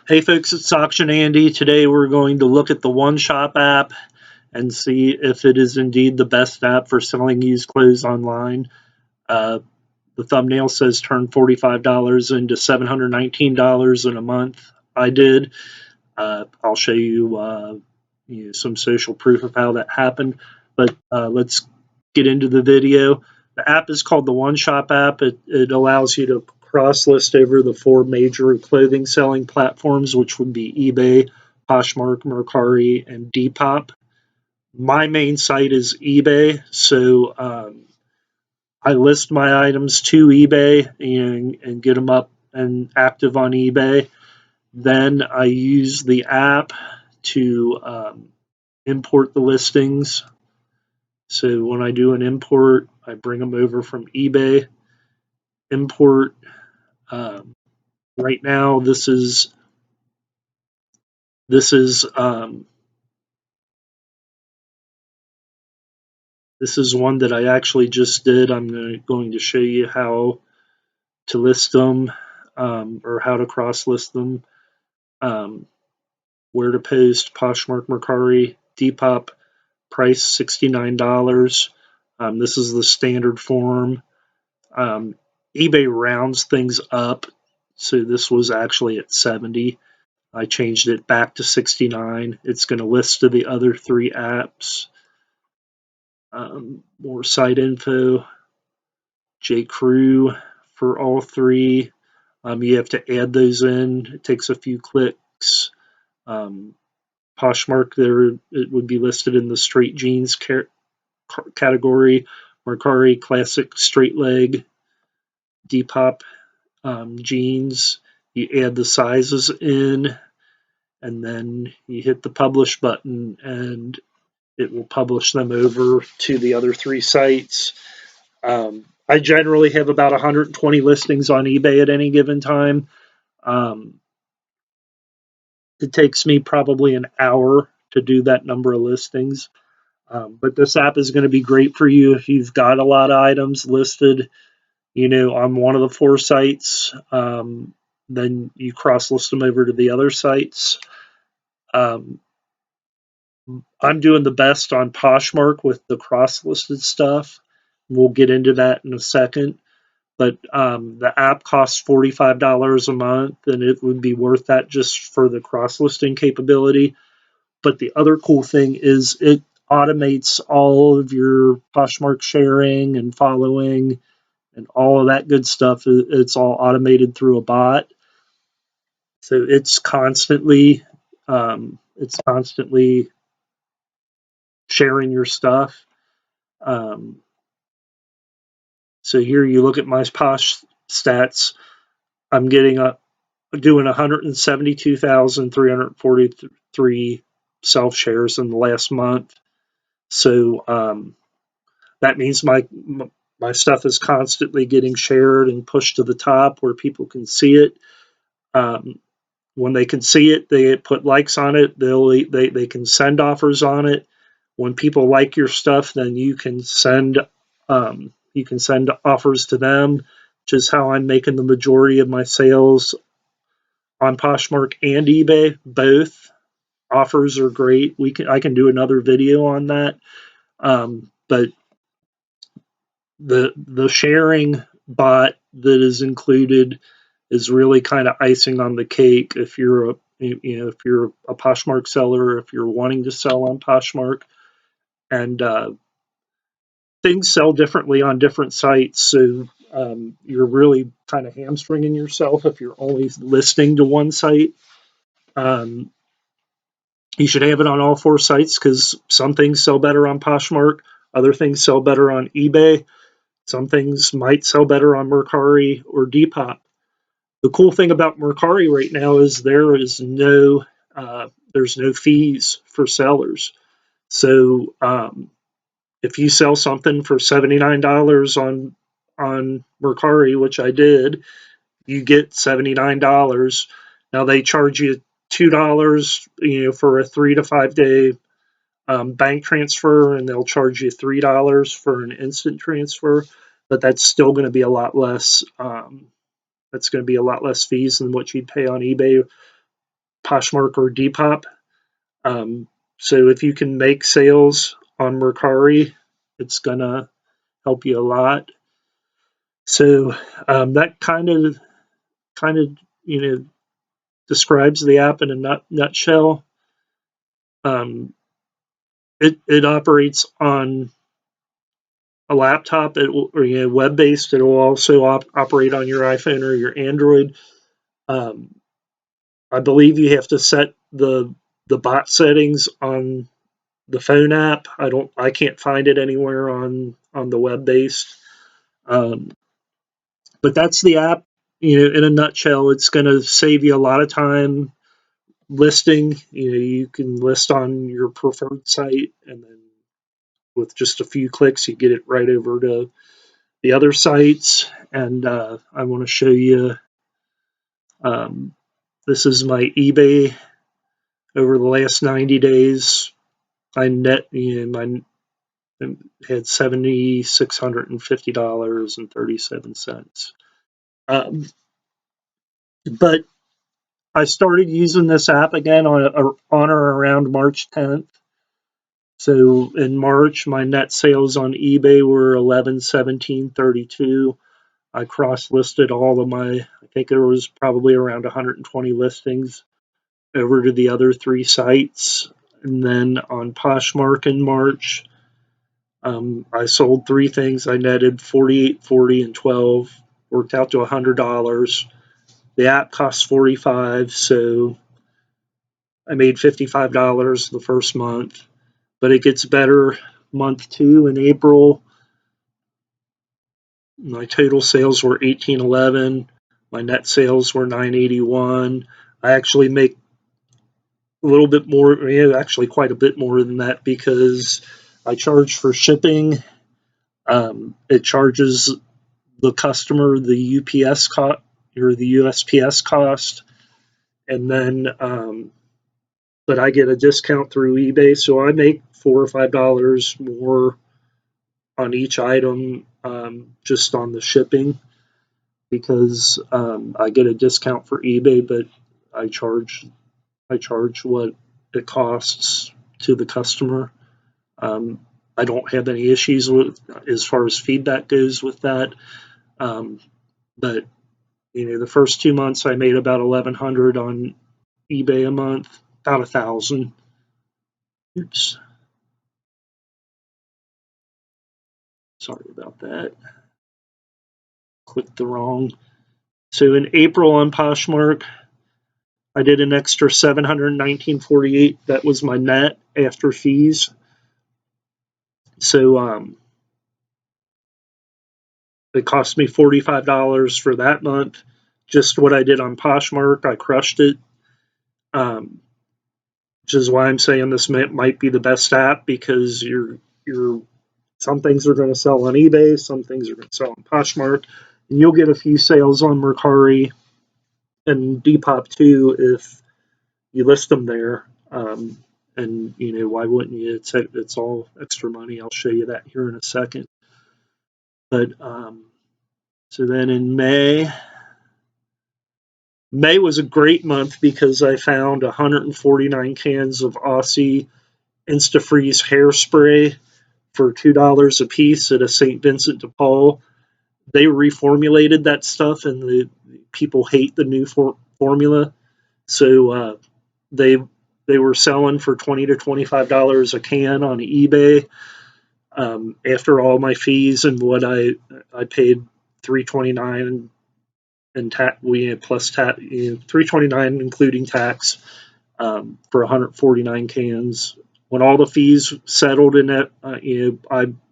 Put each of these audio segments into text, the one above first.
Hey folks, it's Auction Andy. Today we're going to look at the One Shop app and see if it is indeed the best app for selling used clothes online. The thumbnail says turn $45 into $719 in a month. I did. I'll show you, some social proof of how that happened. But let's get into the video. The app is called the One Shop app. It allows you to cross-list over the 4 major clothing selling platforms, which would be eBay, Poshmark, Mercari, and Depop. My main site is eBay, so I list my items to eBay and get them up and active on eBay. Then I use the app to import the listings. So when I do an import, I bring them over from eBay. Import. Right now, this is one that I actually just did. I'm going to show you how to list them, or how to cross list them. Where to post: Poshmark, Mercari, Depop. Price $69. This is the standard form. eBay rounds things up, so this was actually at 70. I changed it back to 69. It's going to list to the other 3 apps. More site info. JCrew for all 3. You have to add those in. It takes a few clicks. Poshmark, it would be listed in the straight jeans category. Mercari, classic straight leg. Depop, jeans. You add the sizes in, and then you hit the publish button, and it will publish them over to the other 3 sites. I generally have about 120 listings on eBay at any given time. It takes me probably an hour to do that number of listings. But this app is going to be great for you if you've got a lot of items listed, on one of the 4 sites. Then you cross list them over to the other sites. I'm doing the best on Poshmark with the cross listed stuff. We'll get into that in a second. But the app costs $45 a month, and it would be worth that just for the cross listing capability. But the other cool thing is it automates all of your Poshmark sharing and following and all of that good stuff. It's all automated through a bot. So it's constantly sharing your stuff. So here you look at my Posh stats. I'm doing 172,343 self shares in the last month. So that means my stuff is constantly getting shared and pushed to the top where people can see it. When they can see it, they put likes on it. They can send offers on it. When people like your stuff, then you can send offers to them, which is how I'm making the majority of my sales on Poshmark and eBay. Both offers are great. I can do another video on that. But the sharing bot that is included is really kind of icing on the cake if you're a Poshmark seller, if you're wanting to sell on Poshmark. And things sell differently on different sites, so you're really kind of hamstringing yourself if you're only listing to one site. You should have it on all 4 sites because some things sell better on Poshmark, other things sell better on eBay, some things might sell better on Mercari or Depop. The cool thing about Mercari right now is there's no fees for sellers. So if you sell something for $79 on Mercari, which I did, you get $79. Now they charge you $2, for a 3 to 5 day bank transfer, and they'll charge you $3 for an instant transfer. But that's still going to be a lot less. That's going to be a lot less fees than what you'd pay on eBay Poshmark or Depop. So if you can make sales on Mercari, it's gonna help you a lot. So that kind of describes the app in a nutshell. It operates on a laptop, or web based. It will also operate on your iPhone or your Android. Um, I believe you have to set the bot settings on the phone app. I can't find it anywhere on the web based. Um, but that's the app. In a nutshell, it's going to save you a lot of time listing. You can list on your preferred site, and then with just a few clicks, you get it right over to the other sites. And I want to show you. Um, this is my eBay over the last 90 days. I had $7,650.37. But I started using this app again on or around March 10th. So in March, my net sales on eBay were 1117.32. I cross-listed all of I think there was probably around 120 listings over to the other three sites. And then on Poshmark in March, I sold three things. I netted 48, 40, and 12. Worked out to $100. The app costs $45, so I made $55 the first month. But it gets better. Month two in April, my total sales were $18.11. My net sales were $9.81. I actually make a little bit more, actually quite a bit more than that, because I charge for shipping. It charges the customer the UPS cost or the USPS cost, and then but I get a discount through eBay, so I make $4 or $5 more on each item, just on the shipping, because I get a discount for eBay, but I charge what it costs to the customer. I don't have any issues with as far as feedback goes with that. But the first 2 months I made about 1,100 on eBay a month, about 1,000. Oops, sorry about that. Clicked the wrong. So in April on Poshmark, I did an extra 719.48. That was my net after fees. So it cost me $45 for that month. Just what I did on Poshmark, I crushed it. Which is why I'm saying this might be the best app, because you're some things are going to sell on eBay, some things are going to sell on Poshmark, and you'll get a few sales on Mercari and Depop too if you list them there. And why wouldn't you? It's all extra money. I'll show you that here in a second. But so then in May was a great month because I found 149 cans of Aussie Instafreeze hairspray for $2 a piece at a St. Vincent de Paul. They reformulated that stuff, and the people hate the new formula. So they were selling for $20 to $25 a can on eBay. After all my fees and what I paid $3.29 and plus tax, $3.29 including tax, for 149 cans. When all the fees settled in it,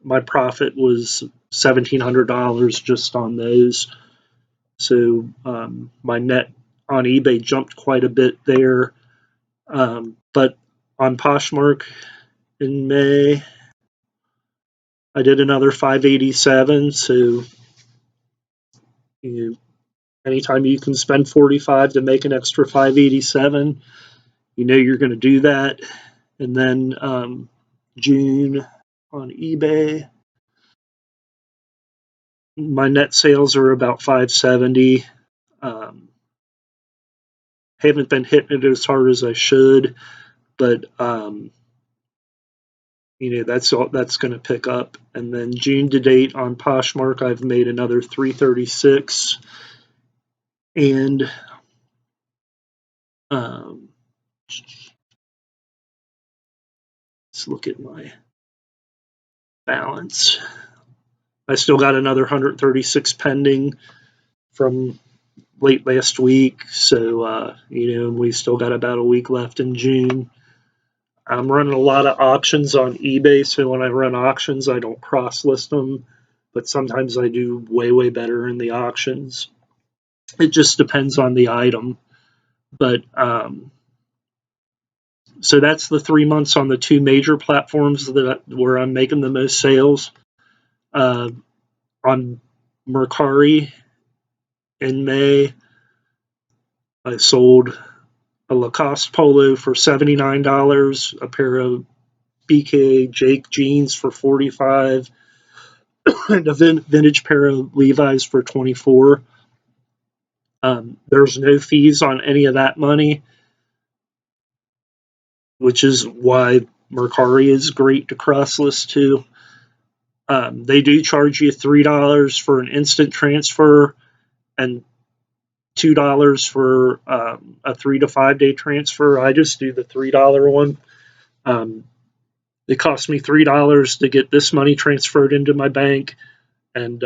my profit was $1,700 just on those. So my net on eBay jumped quite a bit there. But on Poshmark in May, I did another 587. So anytime you can spend 45 to make an extra 587, you're going to do that. And then June on eBay, my net sales are about 570. Haven't been hitting it as hard as I should, but that's going to pick up. And then June to date on Poshmark, I've made another 336, and let's look at my balance. I still got another 136 pending from late last week, so we still got about a week left in June. I'm running a lot of auctions on eBay, so when I run auctions, I don't cross-list them, but sometimes I do way better in the auctions. It just depends on the item. But so that's the 3 months on the two major platforms where I'm making the most sales. On Mercari in May, I sold a Lacoste polo for $79, a pair of BK Jake jeans for $45, and a vintage pair of Levi's for $24. There's no fees on any of that money, which is why Mercari is great to cross-list to. They do charge you $3 for an instant transfer and $2 for a 3 to 5 day transfer. I just do the $3 one. It cost me $3 to get this money transferred into my bank, and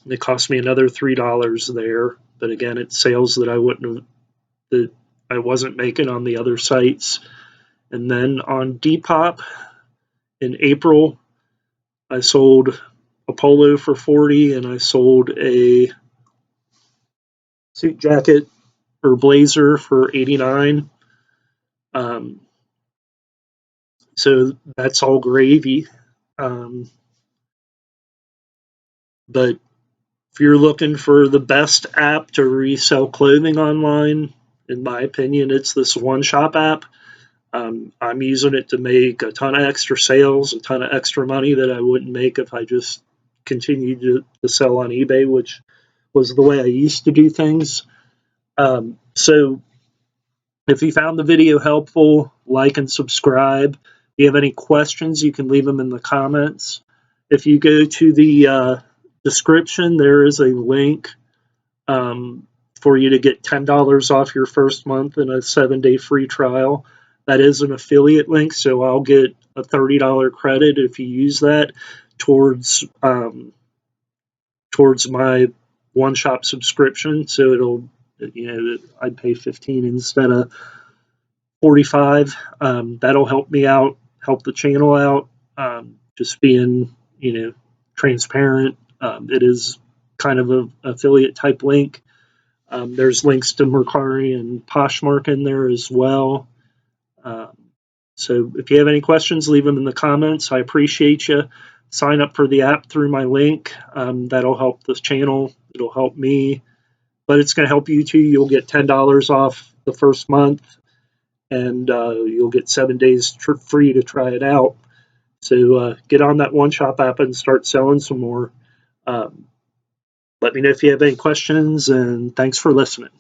it cost me another $3 there. But again, it's sales that I wasn't making on the other sites. And then on Depop in April, I sold a polo for $40, and I sold a suit jacket or blazer for $89. So that's all gravy. But if you're looking for the best app to resell clothing online, in my opinion, it's this One Shop app. I'm using it to make a ton of extra sales, a ton of extra money that I wouldn't make if I just continued to sell on eBay, which was the way I used to do things. So if you found the video helpful, like and subscribe. If you have any questions, you can leave them in the comments. If you go to the description, there is a link for you to get $10 off your first month and a 7-day free trial. That is an affiliate link, so I'll get a $30 credit if you use that towards my One Shop subscription. So it'll, I'd pay $15 instead of $45. That'll help me out, help the channel out. Just being, transparent. It is kind of an affiliate type link. There's links to Mercari and Poshmark in there as well. So if you have any questions, leave them in the comments. I appreciate you. Sign up for the app through my link. That'll help this channel. It'll help me, but it's going to help you too. You'll get $10 off the first month, and you'll get 7 days free to try it out. So get on that One Shop app and start selling some more. Let me know if you have any questions, and thanks for listening.